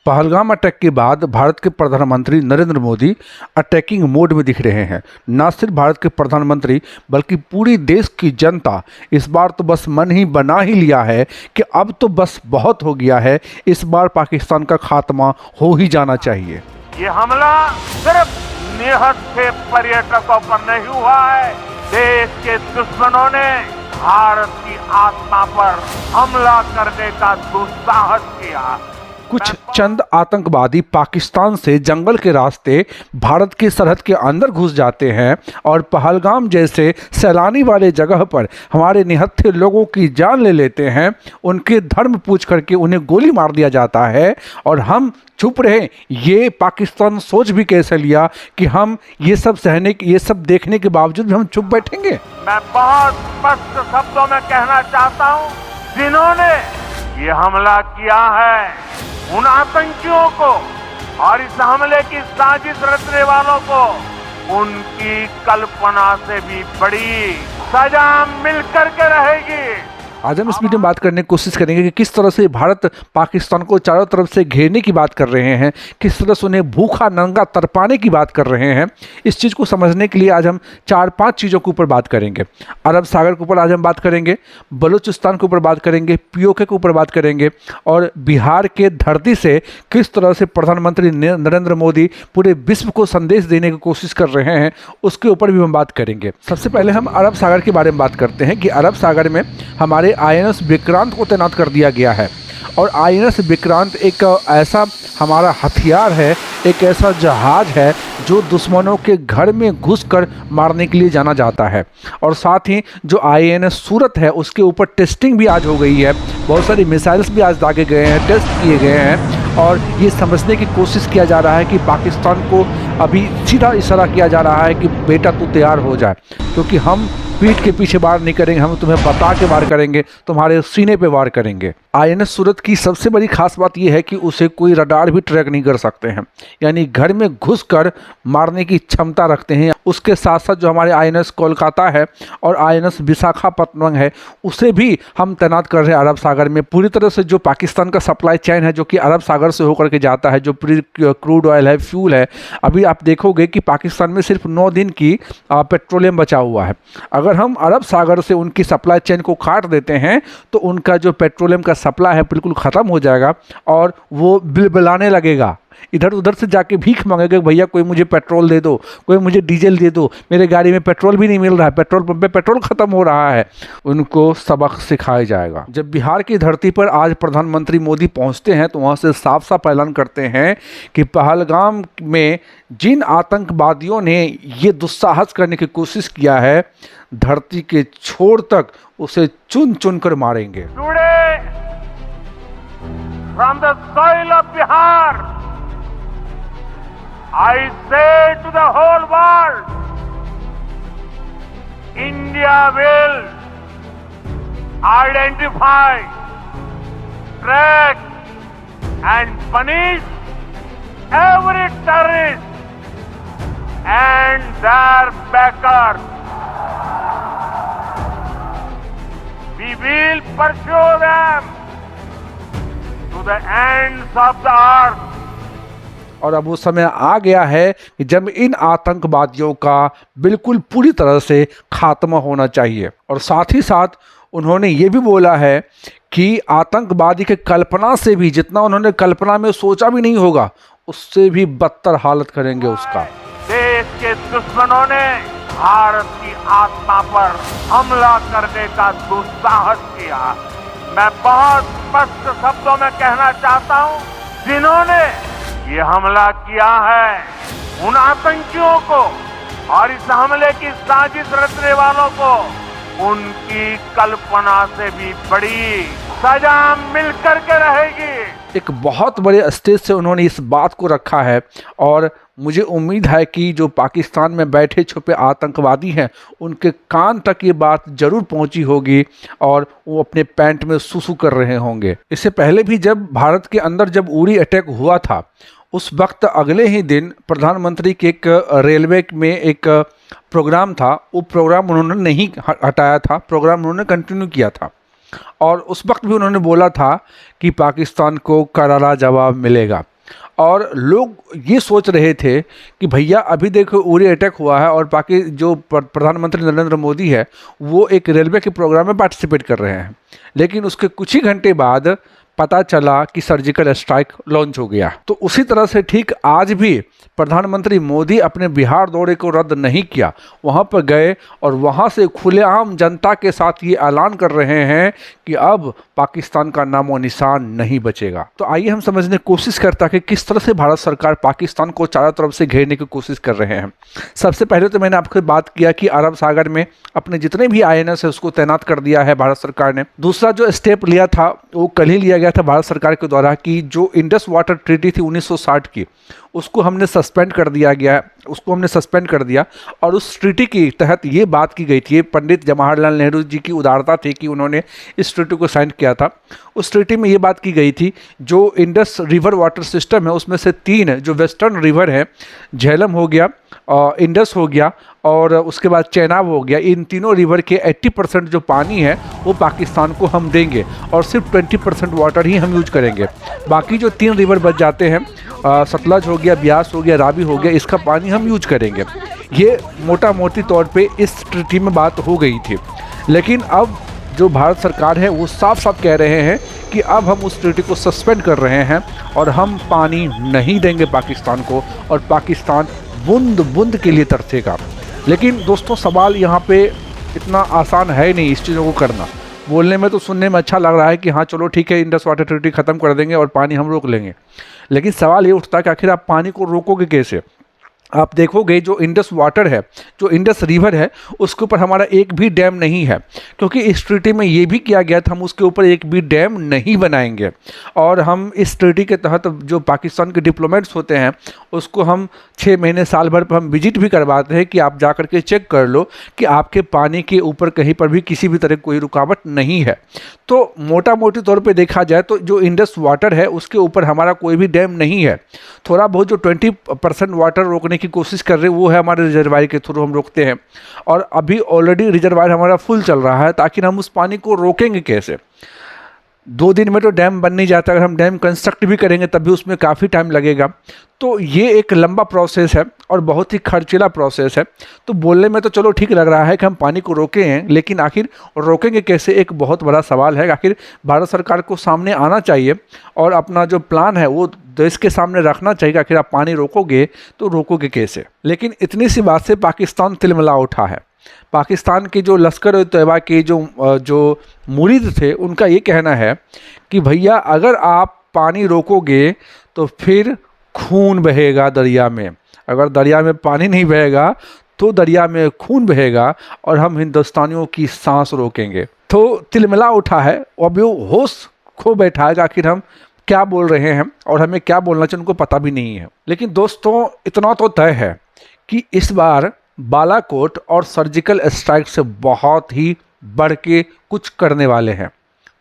Pahalgam attack के बाद भारत के प्रधानमंत्री नरेंद्र मोदी अटैकिंग मोड में दिख रहे हैं। न सिर्फ भारत के प्रधानमंत्री बल्कि पूरी देश की जनता इस बार तो बस मन ही बना ही लिया है कि अब तो बस बहुत हो गया है, इस बार पाकिस्तान का खात्मा हो ही जाना चाहिए। ये हमला सिर्फ निहत्थे पर्यटकों पर नहीं हुआ है, देश के दुश्मनों ने भारत की आत्मा पर हमला करने का दुस्साहस किया। कुछ चंद आतंकवादी पाकिस्तान से जंगल के रास्ते भारत की सरहद के अंदर घुस जाते हैं और पहलगाम जैसे सैलानी वाले जगह पर हमारे निहत्थे लोगों की जान ले लेते हैं। उनके धर्म पूछ करके उन्हें गोली मार दिया जाता है और हम चुप रहे। ये पाकिस्तान सोच भी कैसे लिया कि हम ये सब सहने, ये सब देखने के बावजूद भी हम चुप बैठेंगे। मैं बहुत स्पष्ट शब्दों में कहना चाहता हूँ, जिन्होंने ये हमला किया है उन आतंकियों को और इस हमले की साजिश रचने वालों को उनकी कल्पना से भी बड़ी सजा मिलकर के रहेगी। आज हम इस वीडियो में बात करने की कोशिश करेंगे कि किस तरह से भारत पाकिस्तान को चारों तरफ से घेरने की बात कर रहे हैं, किस तरह से उन्हें भूखा नंगा तरपाने की बात कर रहे हैं। इस चीज़ को समझने के लिए आज हम 4-5 चीज़ों के ऊपर बात करेंगे। अरब सागर के ऊपर आज हम बात करेंगे, बलूचिस्तान के ऊपर बात करेंगे, पीओके के ऊपर बात करेंगे और बिहार के धरती से किस तरह से प्रधानमंत्री नरेंद्र मोदी पूरे विश्व को संदेश देने की कोशिश कर रहे हैं, उसके ऊपर भी हम बात करेंगे। सबसे पहले हम अरब सागर के बारे में बात करते हैं कि अरब सागर में हमारे INS विक्रांत को तैनात कर दिया गया है और INS विक्रांत एक ऐसा हमारा हथियार है, एक ऐसा जहाज है जो दुश्मनों के घर में घुसकर मारने के लिए जाना जाता है। और साथ ही जो INS सूरत है उसके ऊपर टेस्टिंग भी आज हो गई है, बहुत सारी मिसाइल्स भी आज दागे गए हैं, टेस्ट किए गए हैं और ये समझने की कोशिश किया जा रहा है कि पाकिस्तान को अभी सीधा इशारा किया जा रहा है कि बेटा तू तैयार हो जाए, क्योंकि हम पीठ के पीछे वार नहीं करेंगे, हम तुम्हें बता के वार करेंगे, तुम्हारे सीने पे वार करेंगे। INS सूरत की सबसे बड़ी खास बात यह है कि उसे कोई रडार भी ट्रैक नहीं कर सकते हैं, यानी घर में घुसकर मारने की क्षमता रखते हैं। उसके साथ साथ जो हमारे INS कोलकाता है और INS विशाखापत्तनम है उसे भी हम तैनात कर रहे हैं अरब सागर में। पूरी तरह से जो पाकिस्तान का सप्लाई चैन है जो कि अरब सागर से होकर के जाता है, जो क्रूड ऑयल है, फ्यूल है, अभी आप देखोगे कि पाकिस्तान में सिर्फ 9 दिन की पेट्रोलियम बचा हुआ है। अगर हम अरब सागर से उनकी सप्लाई चेन को काट देते हैं तो उनका जो पेट्रोलियम का सप्लाई है बिल्कुल ख़त्म हो जाएगा और वो बिलबिलाने लगेगा, इधर उधर से जाके भीख मांगेगा, भैया कोई मुझे पेट्रोल दे दो, कोई मुझे डीजल दे दो, मेरे गाड़ी में पेट्रोल भी नहीं मिल रहा है, पेट्रोल पंप पे पेट्रोल ख़त्म हो रहा है। उनको सबक सिखाया जाएगा। जब बिहार की धरती पर आज प्रधानमंत्री मोदी पहुंचते हैं तो वहां से साफ साफ ऐलान करते हैं कि पहलगाम में जिन आतंकवादियों ने ये दुस्साहस करने की कोशिश किया है, धरती के छोर तक उसे चुन चुन कर मारेंगे। From the soil of Bihar, I say to the whole world, India will identify, track and punish every terrorist and their backers. We will pursue them to the ends of the earth. और अब वो समय आ गया है कि जब इन आतंकवादियों का बिल्कुल पूरी तरह से खात्मा होना चाहिए। और साथ ही साथ उन्होंने ये भी बोला है कि आतंकवादी के कल्पना से भी, जितना उन्होंने कल्पना में सोचा भी नहीं होगा, उससे भी बदतर हालत करेंगे उसका। देश के दुश्मनों ने भारत की आत्मा पर हमला करने का दुस्साहस किया। मैं बहुत स्पष्ट शब्दों में कहना चाहता हूं, जिन्होंने ये हमला किया है उन आतंकियों को और इस हमले की साजिश रचने वालों को उनकी कल्पना से भी बड़ी सजा मिलकर के रहेगी। एक बहुत बड़े स्टेज से उन्होंने इस बात को रखा है और मुझे उम्मीद है कि जो पाकिस्तान में बैठे छुपे आतंकवादी हैं उनके कान तक ये बात जरूर पहुंची होगी और वो अपने पैंट में सुसु कर रहे होंगे। इससे पहले भी जब भारत के अंदर जब उरी अटैक हुआ था, उस वक्त अगले ही दिन प्रधानमंत्री के एक रेलवे में एक प्रोग्राम था, वो प्रोग्राम उन्होंने नहीं हटाया था, प्रोग्राम उन्होंने कंटिन्यू किया था और उस वक्त भी उन्होंने बोला था कि पाकिस्तान को करारा जवाब मिलेगा। और लोग ये सोच रहे थे कि भैया अभी देखो उरी अटैक हुआ है और बाकी जो प्रधानमंत्री नरेंद्र मोदी है वो एक रेलवे के प्रोग्राम में पार्टिसिपेट कर रहे हैं, लेकिन उसके कुछ ही घंटे बाद पता चला कि सर्जिकल स्ट्राइक लॉन्च हो गया। तो उसी तरह से ठीक आज भी प्रधानमंत्री मोदी अपने बिहार दौरे को रद्द नहीं किया, वहाँ पर गए और वहाँ से खुलेआम जनता के साथ ये ऐलान कर रहे हैं कि अब पाकिस्तान का नामो निशान नहीं बचेगा। तो आइए हम समझने की कोशिश करता कि किस तरह से भारत सरकार पाकिस्तान को चारों तरफ से घेरने की कोशिश कर रहे हैं। सबसे पहले तो मैंने आपको बात किया कि अरब सागर में अपने जितने भी INS है उसको तैनात कर दिया है भारत सरकार ने। दूसरा जो स्टेप लिया था वो कल ही लिया गया था भारत सरकार के द्वारा कि जो इंडस वाटर ट्रीटी थी 1960 की, उसको हमने सस्पेंड कर दिया गया, उसको हमने सस्पेंड कर दिया। और उस ट्रीटी के तहत ये बात की गई थी, पंडित जवाहरलाल नेहरू जी की उदारता थी कि उन्होंने इस ट्रीटी को साइन किया था। उस ट्रीटी में ये बात की गई थी जो इंडस रिवर वाटर सिस्टम है उसमें से 3 जो वेस्टर्न रिवर है, झेलम हो गया, इंडस हो गया और उसके बाद चेनाब हो गया, इन तीनों रिवर के 80% जो पानी है वो पाकिस्तान को हम देंगे और सिर्फ 20% वाटर ही हम यूज करेंगे। बाकी जो 3 रिवर बच जाते हैं, सतलज हो गया, ब्यास हो गया, रावी हो गया, इसका पानी हम यूज करेंगे। ये मोटा मोटी तौर पे इस ट्रीटी में बात हो गई थी। लेकिन अब जो भारत सरकार है वो साफ साफ कह रहे हैं कि अब हम उस ट्रीटी को सस्पेंड कर रहे हैं और हम पानी नहीं देंगे पाकिस्तान को और पाकिस्तान बूंद बूंद के लिए तरसेगा। लेकिन दोस्तों सवाल यहाँ पे इतना आसान है नहीं इस चीज़ों को करना। बोलने में तो सुनने में अच्छा लग रहा है कि हाँ चलो ठीक है इंडस वाटर ट्रीटी ख़त्म कर देंगे और पानी हम रोक लेंगे, लेकिन सवाल ये उठता है कि आखिर आप पानी को रोकोगे कैसे। आप देखोगे जो इंडस वाटर है, जो इंडस रिवर है, उसके ऊपर हमारा एक भी डैम नहीं है, क्योंकि इस ट्रीटी में ये भी किया गया था हम उसके ऊपर एक भी डैम नहीं बनाएंगे। और हम इस ट्रीटी के तहत जो पाकिस्तान के डिप्लोमेट्स होते हैं उसको हम 6 महीने साल भर पर हम विजिट भी करवाते हैं कि आप जा कर के चेक कर लो कि आपके पानी के ऊपर कहीं पर भी किसी भी तरह कोई रुकावट नहीं है। तो मोटा मोटी तौर पे देखा जाए तो जो इंडस वाटर है उसके ऊपर हमारा कोई भी डैम नहीं है। थोड़ा बहुत जो 20% वाटर रोकने की कोशिश कर रहे हैं वो है हमारे रिजर्वायर के थ्रू हम रोकते हैं, और अभी ऑलरेडी रिजर्वायर हमारा फुल चल रहा है। ताकि हम उस पानी को रोकेंगे कैसे? 2 दिन में तो डैम बन नहीं जाता, अगर हम डैम कंस्ट्रक्ट भी करेंगे तब भी उसमें काफ़ी टाइम लगेगा। तो ये एक लंबा प्रोसेस है और बहुत ही खर्चीला प्रोसेस है। तो बोलने में तो चलो ठीक लग रहा है कि हम पानी को रोके हैं, लेकिन आखिर रोकेंगे कैसे एक बहुत बड़ा सवाल है। आखिर भारत सरकार को सामने आना चाहिए और अपना जो प्लान है वो देश के सामने रखना चाहिए। आखिर आप पानी रोकोगे तो रोकोगे कैसे? लेकिन इतनी सी बात से पाकिस्तान तिलमिला उठा है। पाकिस्तान के जो लश्कर तैयबा के जो मुरीद थे उनका ये कहना है कि भैया अगर आप पानी रोकोगे तो फिर खून बहेगा दरिया में, अगर दरिया में पानी नहीं बहेगा तो दरिया में खून बहेगा और हम हिंदुस्तानियों की सांस रोकेंगे। तो तिलमिला उठा है, अब वो होश खो बैठा है कि आखिर हम क्या बोल रहे हैं और हमें क्या बोलना चाहिए उनको पता भी नहीं है। लेकिन दोस्तों इतना तो तय है कि इस बार बालाकोट और सर्जिकल स्ट्राइक से बहुत ही बढ़ के कुछ करने वाले हैं,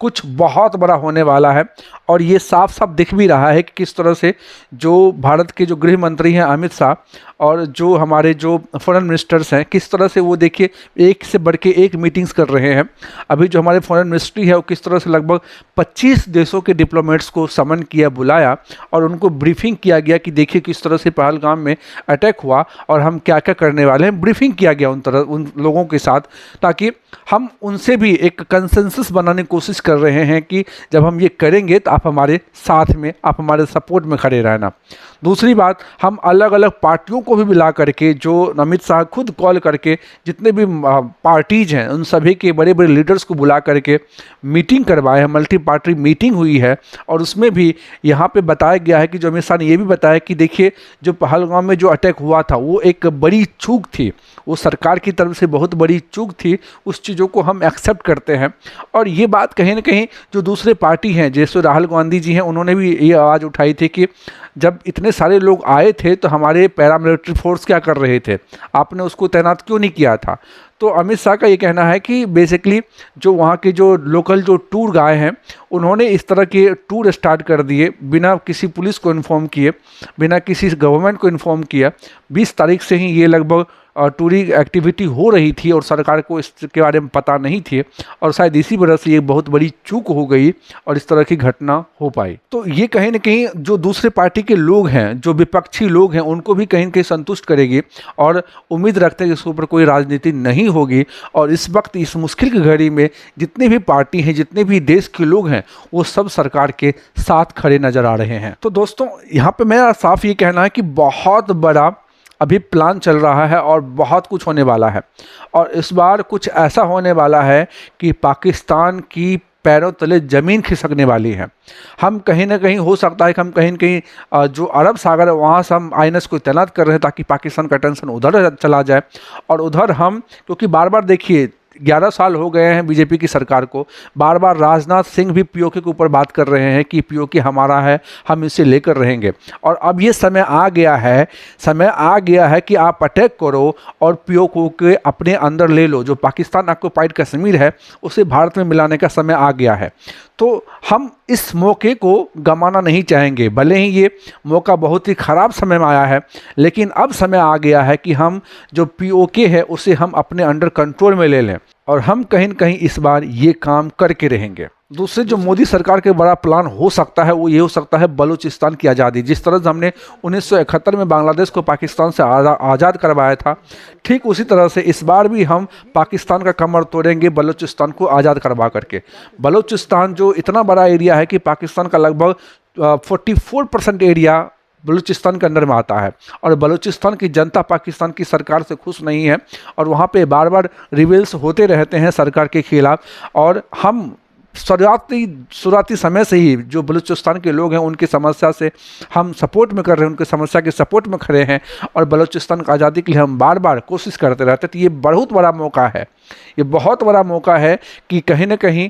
कुछ बहुत बड़ा होने वाला है। और ये साफ साफ दिख भी रहा है कि किस तरह से जो भारत के जो गृह मंत्री हैं अमित शाह और जो हमारे जो फॉरेन मिनिस्टर्स हैं, किस तरह से वो देखिए एक से बढ़ के एक मीटिंग्स कर रहे हैं। अभी जो हमारे फॉरेन मिनिस्ट्री है वो किस तरह से लगभग 25 देशों के डिप्लोमेट्स को समन किया, बुलाया और उनको ब्रीफिंग किया गया कि देखिए किस तरह से पहलगाम में अटैक हुआ और हम क्या क्या करने वाले हैं। ब्रीफिंग किया गया उन लोगों के साथ, ताकि हम उनसे भी एक कंसेंसस बनाने की कोशिश कर रहे हैं कि जब हम ये करेंगे तो आप हमारे साथ में, आप हमारे सपोर्ट में खड़े रहना। दूसरी बात, हम अलग अलग पार्टियों को भी मिला करके, जो अमित शाह खुद कॉल करके जितने भी पार्टीज हैं उन सभी के बड़े बड़े लीडर्स को बुला करके मीटिंग करवाए हैं, मल्टी पार्टी मीटिंग हुई है। और उसमें भी यहाँ पे बताया गया है कि जो अमित शाह ने ये भी बताया कि देखिए जो पहलगाम में जो अटैक हुआ था वो एक बड़ी चूक थी, वो सरकार की तरफ से बहुत बड़ी चूक थी, उस चीज़ों को हम एक्सेप्ट करते हैं। और ये बात कहीं ना कहीं जो दूसरे पार्टी हैं जैसे राहुल गांधी जी हैं उन्होंने भी ये आवाज़ उठाई थी कि जब इतने सारे लोग आए थे तो हमारे पैरामिलिट्री फोर्स क्या कर रहे थे, आपने उसको तैनात क्यों नहीं किया था। तो अमित शाह का ये कहना है कि बेसिकली जो वहाँ के जो लोकल जो टूर गाइड हैं उन्होंने इस तरह के टूर स्टार्ट कर दिए बिना किसी पुलिस को इन्फॉर्म किए, बिना किसी गवर्नमेंट को इन्फॉर्म किया। 20 तारीख से ही ये लगभग टूरी एक्टिविटी हो रही थी और सरकार को इसके बारे में पता नहीं थी, और शायद इसी वजह से ये बहुत बड़ी चूक हो गई और इस तरह की घटना हो पाई। तो ये कहीं ना कहीं जो दूसरे पार्टी के लोग हैं, जो विपक्षी लोग हैं, उनको भी कहीं ना कहीं संतुष्ट करेगी और उम्मीद रखते हैं कि इसके ऊपर कोई राजनीति नहीं होगी। और इस वक्त इस मुश्किल की घड़ी में जितनी भी पार्टी हैं, जितने भी देश के लोग हैं, वो सब सरकार के साथ खड़े नजर आ रहे हैं। तो दोस्तों, यहाँ पे मेरा साफ ये कहना है कि बहुत बड़ा अभी प्लान चल रहा है और बहुत कुछ होने वाला है। और इस बार कुछ ऐसा होने वाला है कि पाकिस्तान की पैरों तले ज़मीन खिसकने वाली है। हम कहीं ना कहीं, हो सकता है कि हम कहीं न कहीं जो अरब सागर है वहाँ से हम INS को तैनात कर रहे हैं ताकि पाकिस्तान का टेंशन उधर चला जाए। और उधर हम, क्योंकि बार बार देखिए 11 साल हो गए हैं बीजेपी की सरकार को, बार बार राजनाथ सिंह भी POK के ऊपर बात कर रहे हैं कि POK हमारा है, हम इसे लेकर रहेंगे। और अब ये समय आ गया है कि आप अटैक करो और POK के अपने अंदर ले लो। जो पाकिस्तान ऑक्युपाइड कश्मीर है उसे भारत में मिलाने का समय आ गया है। तो हम इस मौके को गंवाना नहीं चाहेंगे। भले ही ये मौका बहुत ही ख़राब समय में आया है, लेकिन अब समय आ गया है कि हम जो POK है उसे हम अपने अंडर कंट्रोल में ले लें, और हम कहीं न कहीं इस बार ये काम करके रहेंगे। दूसरे जो मोदी सरकार के बड़ा प्लान हो सकता है वो ये हो सकता है बलूचिस्तान की आज़ादी। जिस तरह से हमने 1971 में बांग्लादेश को पाकिस्तान से आज़ाद करवाया था, ठीक उसी तरह से इस बार भी हम पाकिस्तान का कमर तोड़ेंगे बलूचिस्तान को आज़ाद करवा करके। बलूचिस्तान जो इतना बड़ा एरिया है कि पाकिस्तान का लगभग 44% एरिया बलूचिस्तान के अंदर में आता है, और बलूचिस्तान की जनता पाकिस्तान की सरकार से खुश नहीं है और वहाँ पे बार बार रिवेल्स होते रहते हैं सरकार के खिलाफ। और हम शुरुआती समय से ही जो बलूचिस्तान के लोग हैं उनकी समस्या से हम सपोर्ट में कर रहे हैं, उनकी समस्या के सपोर्ट में खड़े हैं, और बलूचिस्तान की आज़ादी के लिए हम बार बार कोशिश करते रहते हैं। तो ये बहुत बड़ा मौका है, ये बहुत बड़ा मौका है कि कहीं ना कहीं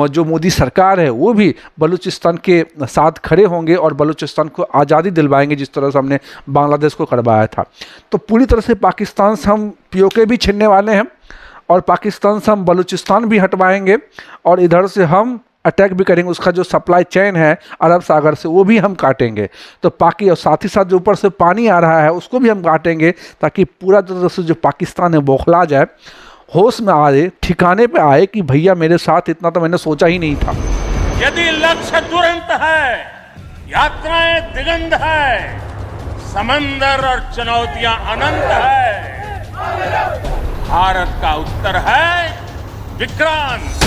जो मोदी सरकार है वो भी बलूचिस्तान के साथ खड़े होंगे और बलूचिस्तान को आज़ादी दिलवाएंगे, जिस तरह से हमने बांग्लादेश को करवाया था। तो पूरी तरह से पाकिस्तान से हम POK भी छीनने वाले हैं, और पाकिस्तान से हम बलूचिस्तान भी हटवाएंगे, और इधर से हम अटैक भी करेंगे। उसका जो सप्लाई चेन है अरब सागर से वो भी हम काटेंगे। तो और साथ ही साथ जो ऊपर से पानी आ रहा है उसको भी हम काटेंगे, ताकि पूरा तरह से जो पाकिस्तान है बौखला जाए, होश में आए, ठिकाने पे आए कि भैया मेरे साथ इतना तो मैंने सोचा ही नहीं था। यदि लक्ष्य दुरंत है, यात्राएं दिगंत है, समंदर और चुनौतियां अनंत है, भारत का उत्तर है विक्रांत।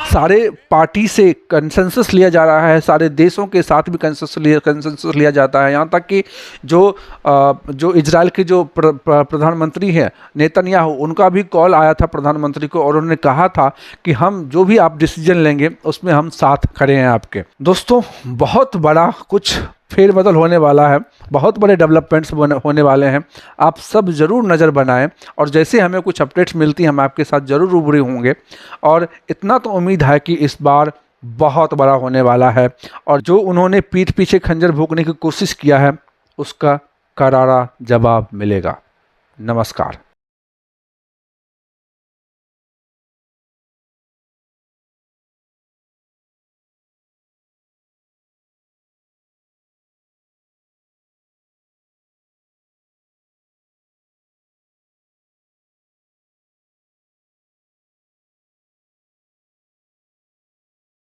सारे पार्टी से कंसेंसस लिया जा रहा है, सारे देशों के साथ भी कंसेंसस लिया जाता है। यहाँ तक कि जो इजराइल के जो प्रधानमंत्री हैं नेतन्याहू, उनका भी कॉल आया था प्रधानमंत्री को, और उन्होंने कहा था कि हम जो भी आप डिसीजन लेंगे उसमें हम साथ खड़े हैं आपके। दोस्तों, बहुत बड़ा कुछ फेरबदल होने वाला है, बहुत बड़े डेवलपमेंट्स होने वाले हैं। आप सब ज़रूर नज़र बनाएं, और जैसे हमें कुछ अपडेट्स मिलती हैं हम आपके साथ ज़रूर रूबरू होंगे। और इतना तो उम्मीद है कि इस बार बहुत बड़ा होने वाला है, और जो उन्होंने पीठ पीछे खंजर भोंकने की कोशिश किया है उसका करारा जवाब मिलेगा। नमस्कार।